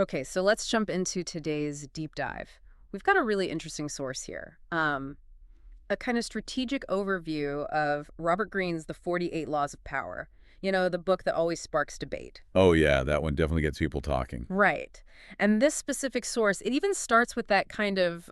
Okay, so let's jump into today's deep dive. We've got a really interesting source here. A kind of strategic overview of Robert Greene's The 48 Laws of Power. You know, the book that always sparks debate. Oh, yeah, that one definitely gets people talking. Right. And this specific source, it even starts with that kind of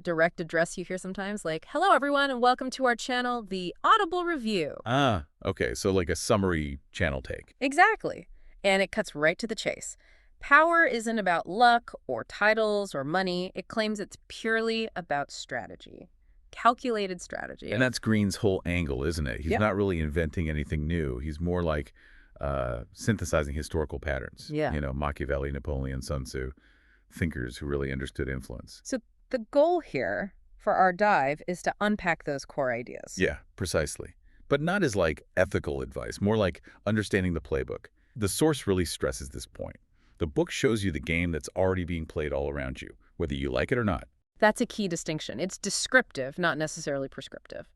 direct address you hear sometimes, like, "Hello, everyone, and welcome to our channel, The Audible Review." Ah, okay, so like a summary channel take. Exactly. And it cuts right to the chase. Power isn't about luck or titles or money. It claims it's purely about strategy. Calculated strategy. And that's Green's whole angle, isn't it? He's Yep. not really inventing anything new. He's more like synthesizing historical patterns. Yeah. You know, Machiavelli, Napoleon, Sun Tzu, thinkers who really understood influence. So the goal here for our dive is to unpack those core ideas. Yeah, precisely. But not as like ethical advice, more like understanding the playbook. The source really stresses this point. The book shows you the game that's already being played all around you, whether you like it or not. That's a key distinction. It's descriptive, not necessarily prescriptive.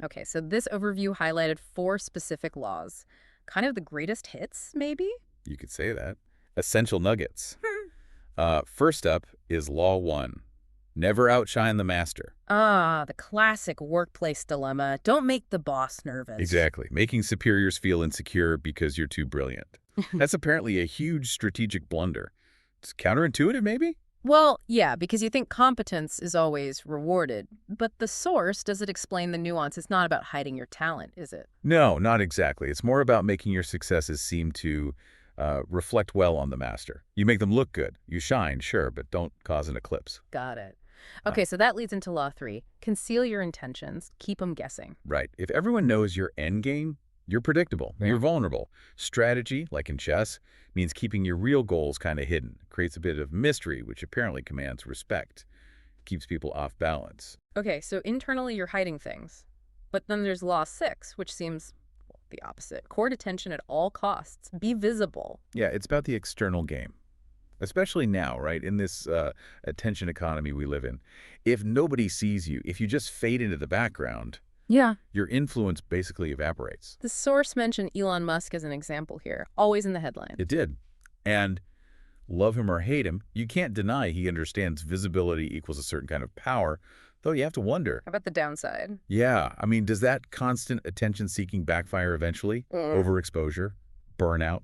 Okay, so this overview highlighted 4 specific laws. Kind of the greatest hits, maybe? You could say that. Essential nuggets. First up is Law 1. Never outshine the master. Ah, the classic workplace dilemma. Don't make the boss nervous. Exactly. Making superiors feel insecure because you're too brilliant. That's apparently a huge strategic blunder. It's counterintuitive, maybe? Well, yeah, because you think competence is always rewarded. But the source, does it explain the nuance? It's not about hiding your talent, is it? No, not exactly. It's more about making your successes seem to reflect well on the master. You make them look good. You shine, sure, but don't cause an eclipse. Got it. Uh, Okay, so that leads into law 3. Conceal your intentions. Keep them guessing. right. If everyone knows your end game, you're predictable. Yeah. You're vulnerable. Strategy, like in chess, means keeping your real goals kind of hidden. Creates a bit of mystery, which apparently commands respect. Keeps people off balance. Okay, so internally you're hiding things. But then there's law 6, which seems well, the opposite. Court attention at all costs. Be visible. Yeah, it's about the external game. Especially now, right, in this attention economy we live in. If nobody sees you, if you just fade into the background, Yeah. your influence basically evaporates. The source mentioned Elon Musk as an example here, always in the headline. It did. And love him or hate him, you can't deny he understands visibility equals a certain kind of power, though you have to wonder. How about the downside? Yeah, I mean, does that constant attention-seeking backfire eventually? Overexposure? Burnout?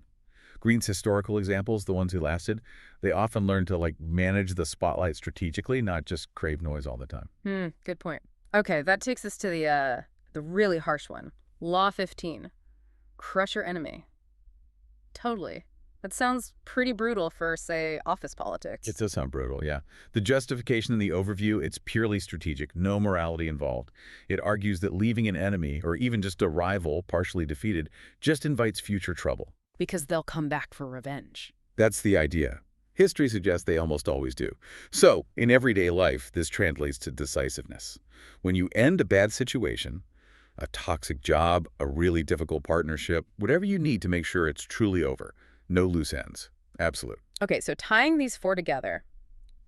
Green's historical examples, the ones who lasted, they often learn to like manage the spotlight strategically, not just crave noise all the time. Good point. Okay, that takes us to the really harsh one. Law 15. Crush your enemy. Totally. That sounds pretty brutal for, say, office politics. It does sound brutal, yeah. The justification in the overview, it's purely strategic, no morality involved. It argues that leaving an enemy, or even just a rival partially defeated, just invites future trouble. Because they'll come back for revenge. That's the idea. History suggests they almost always do. So, in everyday life, this translates to decisiveness. When you end a bad situation, a toxic job, a really difficult partnership, whatever you need to make sure it's truly over. No loose ends. Absolute. Okay, so tying these 4 together,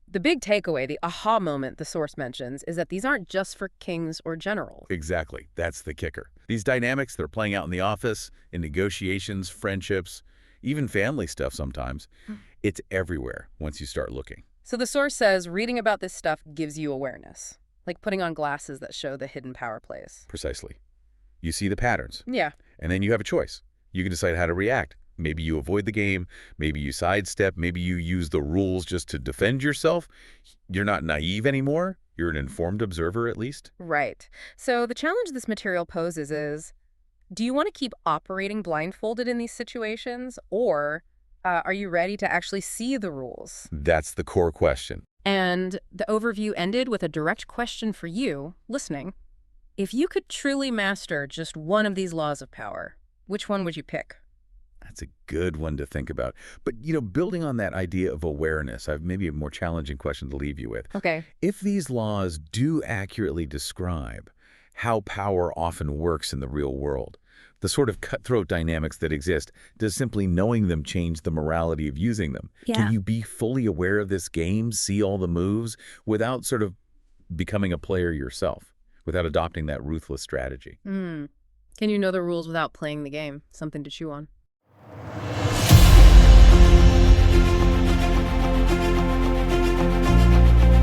the big takeaway, the aha moment the source mentions, is that these aren't just for kings or generals. Exactly. That's the kicker. These dynamics that are playing out in the office, in negotiations, friendships, even family stuff sometimes, it's everywhere once you start looking. So the source says reading about this stuff gives you awareness, like putting on glasses that show the hidden power plays. Precisely. You see the patterns, Yeah. and then you have a choice. You can decide how to react. Maybe you avoid the game, maybe you sidestep, maybe you use the rules just to defend yourself. You're not naive anymore. You're an informed observer, at least. Right. So the challenge this material poses is, do you want to keep operating blindfolded in these situations, or are you ready to actually see the rules? That's the core question. And the overview ended with a direct question for you, listening. If you could truly master just one of these laws of power, which one would you pick? That's a good one to think about. But, building on that idea of awareness, I've maybe a more challenging question to leave you with. Okay. If these laws do accurately describe how power often works in the real world, the sort of cutthroat dynamics that exist, does simply knowing them change the morality of using them? Yeah. Can you be fully aware of this game, see all the moves, without sort of becoming a player yourself, without adopting that ruthless strategy? Can you know the rules without playing the game? Something to chew on.